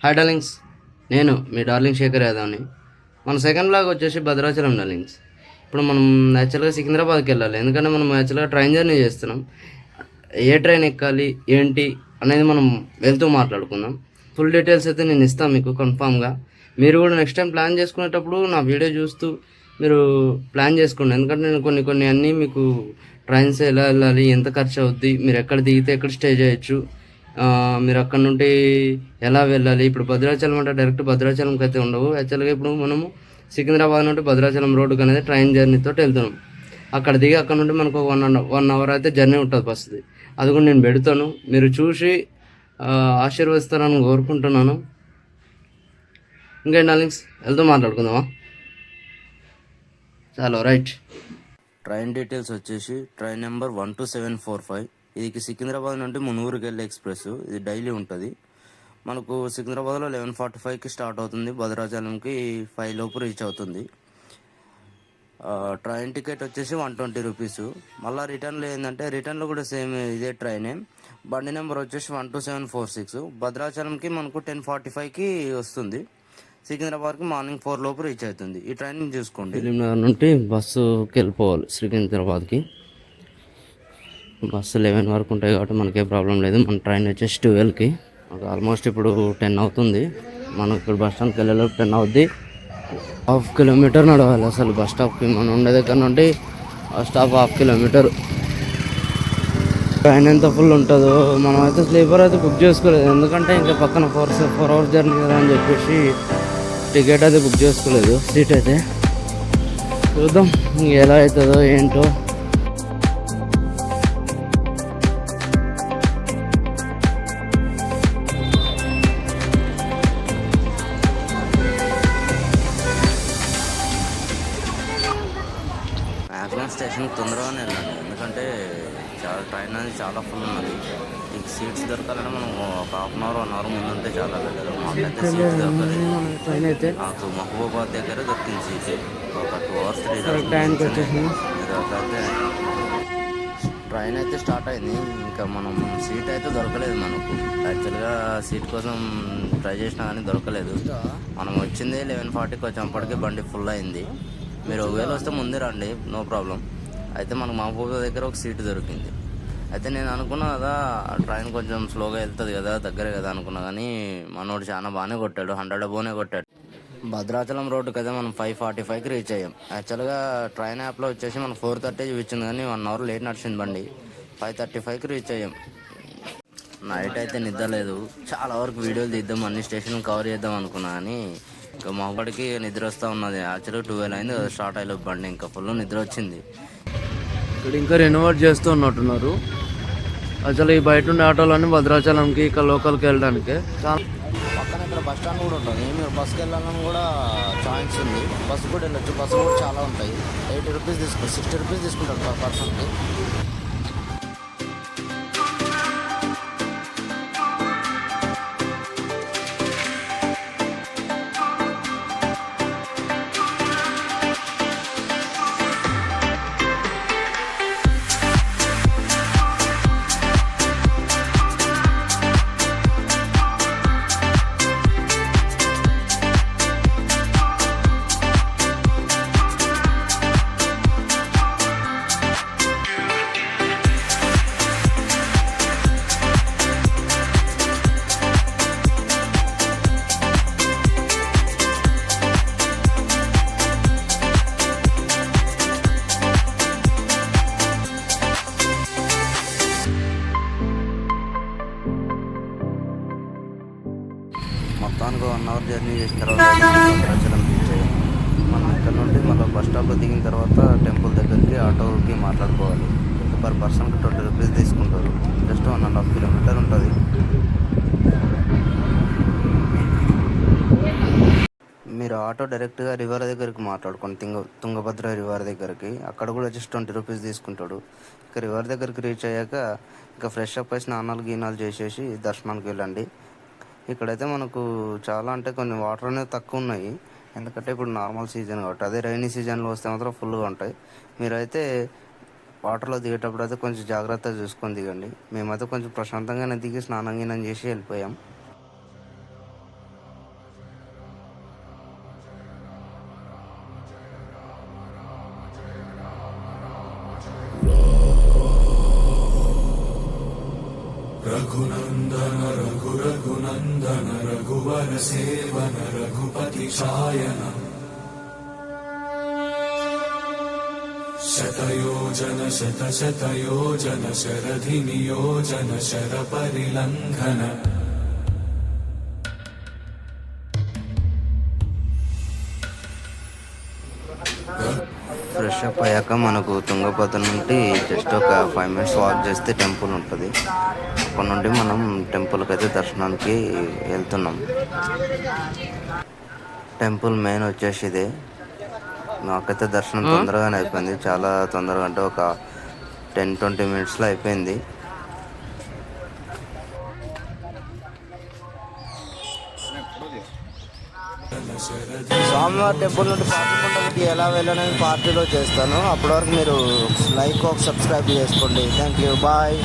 Hi darlings, నేను మీ darling Shekhar యాదవ్ని. మన second blog వచ్చేసి భద్రాచలం డార్లింగ్స్. ఇప్పుడు మనం యాక్చువల్గా సికింద్రాబాద్కి వెళ్ళాలి, ఎందుకంటే మనం యాక్చువల్గా ట్రైన్ జర్నీ చేస్తున్నాం. ఏ ట్రైన్ ఎక్కాలి ఏంటి అనేది మనం వెళ్తూ మాట్లాడుకుందాం. ఫుల్ డీటెయిల్స్ అయితే నేను ఇస్తాను మీకు కన్ఫామ్గా. మీరు కూడా నెక్స్ట్ టైం ప్లాన్ చేసుకునేటప్పుడు నా వీడియో చూస్తూ మీరు ప్లాన్ చేసుకోండి, ఎందుకంటే నేను కొన్ని కొన్ని అన్నీ మీకు ట్రైన్స్ ఎలా వెళ్ళాలి, ఎంత ఖర్చు అవుద్ది, మీరు ఎక్కడ దిగితే ఎక్కడ స్టే చేయొచ్చు, మీరు అక్కడ నుండి ఎలా వెళ్ళాలి. ఇప్పుడు భద్రాచలం అంటే డైరెక్ట్ భద్రాచలంకి అయితే ఉండవు. యాక్చువల్గా ఇప్పుడు మనము సికింద్రాబాద్ నుండి భద్రాచలం రోడ్డుకి అనేది ట్రైన్ జర్నీతో వెళ్తున్నాం. అక్కడ దిగి అక్కడ నుండి మనకు 1 అవర్ అయితే జర్నీ ఉంటుంది బస్సుది. అది కూడా నేను పెడతాను, మీరు చూసి ఆశీర్వదిస్తారని కోరుకుంటున్నాను. ఇంకేంటి డార్లింగ్స్, వెళ్తూ మాట్లాడుకుందామా? చాలా రైట్. ట్రైన్ డీటెయిల్స్ వచ్చేసి ట్రైన్ నెంబర్ 12745. ఇది సికింద్రాబాద్ నుండి మునుగురుకి వెళ్ళే ఎక్స్ప్రెస్. ఇది డైలీ ఉంటుంది. మనకు సికింద్రాబాద్లో 11:45కి స్టార్ట్ అవుతుంది, భద్రాచలంకి 5 లోపు రీచ్ అవుతుంది. ట్రైన్ టికెట్ వచ్చేసి 120 రూపీస్. మళ్ళీ రిటర్న్లో ఏంటంటే రిటర్న్లో కూడా సేమ్ ఇదే ట్రైనే. బండి నెంబర్ వచ్చేసి 12746. భద్రాచలంకి మనకు 10:45కి వస్తుంది. సికింద్రాబాద్కి మార్నింగ్ 4 లోపు రీచ్ అవుతుంది. ఈ ట్రైన్ చూసుకోండి. ఫిలింనగర్ నుండి బస్సుకి వెళ్ళిపోవాలి సికింద్రాబాద్కి. బస్సు 11 వరకు ఉంటాయి కాబట్టి మనకే ప్రాబ్లం లేదు. మన ట్రైన్ వచ్చేసి 12కి. ఆల్మోస్ట్ ఇప్పుడు 10 అవుతుంది. మనకు ఇప్పుడు బస్ స్టాండ్కి వెళ్ళేలోపు 10 అవుద్ది. 1/2 కిలోమీటర్ నడవాలి అసలు బస్ స్టాప్కి. మనం ఉండే దగ్గర నుండి బస్ స్టాప్ 1/2 కిలోమీటర్. ట్రైన్ ఎంత ఫుల్ ఉంటుందో. మనం అయితే స్లీపర్ అయితే బుక్ చేసుకోలేదు, ఎందుకంటే ఇంకా పక్కన 4 అవర్స్ జర్నీ కదా అని చెప్పేసి టికెట్ అయితే బుక్ చేసుకోలేదు. సీట్ అయితే చూద్దాం ఎలా అవుతుందో ఏంటో. మ్యాక్సిమం స్టేషన్ తొందరగానే వెళ్ళండి, ఎందుకంటే ట్రైన్ అనేది చాలా ఫుల్ ఉన్నది. ఈ సీట్స్ దొరకాలంటే మనం ఒక 1/2 అవర్ 1 అవర్ ముందు ఉంటే చాలా బెటర్. మాకైతే సీట్స్ దొరకలేదు. ట్రైన్ అయితే నాకు మహబూబాబాద్ దగ్గర దొరికింది సీట్. ఒక 2 అవర్స్ 3 అవర్స్ అయితే ట్రైన్ అయితే స్టార్ట్ అయింది. ఇంకా మనం సీట్ అయితే దొరకలేదు మనకు. యాక్చువల్గా సీట్ కోసం ట్రై చేసినా కానీ దొరకలేదు. మనం వచ్చింది 11:40కి వచ్చేప్పటికి బండి ఫుల్ అయింది. మీరు ఒకవేళ వస్తే ముందే రండి, నో ప్రాబ్లం. అయితే మనకు మహబూబాబాద్ దగ్గర ఒక సీటు దొరికింది. అయితే నేను అనుకున్నా కదా ట్రైన్ కొంచెం స్లోగా వెళ్తుంది కదా, దగ్గరే కదా అనుకున్నా, కానీ మనోడు చాలా బాగానే కొట్టాడు, 100 అబోనే కొట్టాడు. భద్రాచలం రోడ్డుకి అయితే మనం 5:45కి రీచ్ అయ్యాం. యాక్చువల్గా ట్రైన్ యాప్లో వచ్చేసి మనం 4:30 చూపించింది, కానీ 1 అవర్ లేట్ నడిచింది బండి. 5:35కి రీచ్ అయ్యాం. నైట్ అయితే నిద్ర లేదు. చాలా వరకు వీడియోలు తీద్దాం, అన్ని స్టేషన్ కవర్ చేద్దాం అనుకున్నా, కానీ ఇంకా మా బడికి నిద్ర వస్తూ ఉన్నది. యాక్చువల్గా 12 అయింది కదా స్టార్ట్ అయ్యే బండి, ఇంకా ఫుల్ నిద్ర వచ్చింది. ఇక్కడ ఇంకా రెనోవేట్ చేస్తూ ఉన్నట్టున్నారు. అసలు ఈ బయట ఉండే ఆటోలన్నీ భద్రాచలంకి ఇక్కడ లోకల్కి వెళ్ళడానికి చాలా పక్కన ఇక్కడ బస్ స్టాండ్ కూడా ఉంటుంది. మీరు బస్కి వెళ్ళాలని కూడా ఛాయిస్ ఉంది. బస్సు కూడా వెళ్ళొచ్చు. బస్సు కూడా చాలా ఉంటాయి. 80 రూపీస్ 60 రూపీస్ తీసుకుంటారు పర్ పర్సన్కి. మొత్తానికి 1 అవర్ జర్నీ చేసిన తర్వాత భద్రాచలం రీచ్ అయ్యాం. మనం ఇక్కడ నుండి మళ్ళీ బస్ స్టాప్లో దిగిన తర్వాత టెంపుల్ దగ్గరికి ఆటోకి మాట్లాడుకోవాలి. పర్ పర్సన్కి 20 రూపీస్ తీసుకుంటారు. జస్ట్ 1.5 కిలోమీటర్ ఉంటుంది. మీరు ఆటో డైరెక్ట్గా రివర్ దగ్గరికి మాట్లాడుకోండి, తుంగభద్ర రివర్ దగ్గరికి. అక్కడ కూడా జస్ట్ 20 రూపీస్ తీసుకుంటాడు. ఇక రివర్ దగ్గరికి రీచ్ అయ్యాక ఇంకా ఫ్రెష్ అప్ అయి స్నానాలు గీనాలు చేసేసి దర్శనానికి వెళ్ళండి. ఇక్కడైతే మనకు చాలా అంటే కొన్ని వాటర్ అనేది తక్కువ ఉన్నాయి, ఎందుకంటే ఇప్పుడు నార్మల్ సీజన్ కాబట్టి. అదే రైనీ సీజన్లో వస్తే మాత్రం ఫుల్గా ఉంటాయి. మీరైతే వాటర్లో దిగేటప్పుడు అయితే కొంచెం జాగ్రత్తగా చూసుకొని దిగండి. మేమైతే కొంచెం ప్రశాంతంగానే దిగి స్నానం గీనం చేసి వెళ్ళిపోయాం. रघुनन्दन रघुरघुनन्दन रघुवर सेवन रघुपति चायन शतयोजन शतशतयोजन शरधि नियोजन शरपरिलङ्घन ఫ్రెష్ అప్ అయ్యాక మనకు తుంగభద్ర నుండి జస్ట్ ఒక 5 minutes వాక్ చేస్తే టెంపుల్ ఉంటుంది. అక్కడ నుండి మనం టెంపుల్కి అయితే దర్శనానికి వెళ్తున్నాం. టెంపుల్ మెయిన్ వచ్చేసి ఇదే. నాకైతే దర్శనం తొందరగానే అయిపోయింది, చాలా తొందరగా, అంటే ఒక 10-20 minutesలో అయిపోయింది. స్వామివారి టెంపుల్ నుండి పాపికొండలకి ఎలా వెళ్ళాలని పార్టీలో చేస్తాను. అప్పటి వరకు మీరు లైక్ సబ్స్క్రైబ్ చేసుకోండి. Thank you, bye.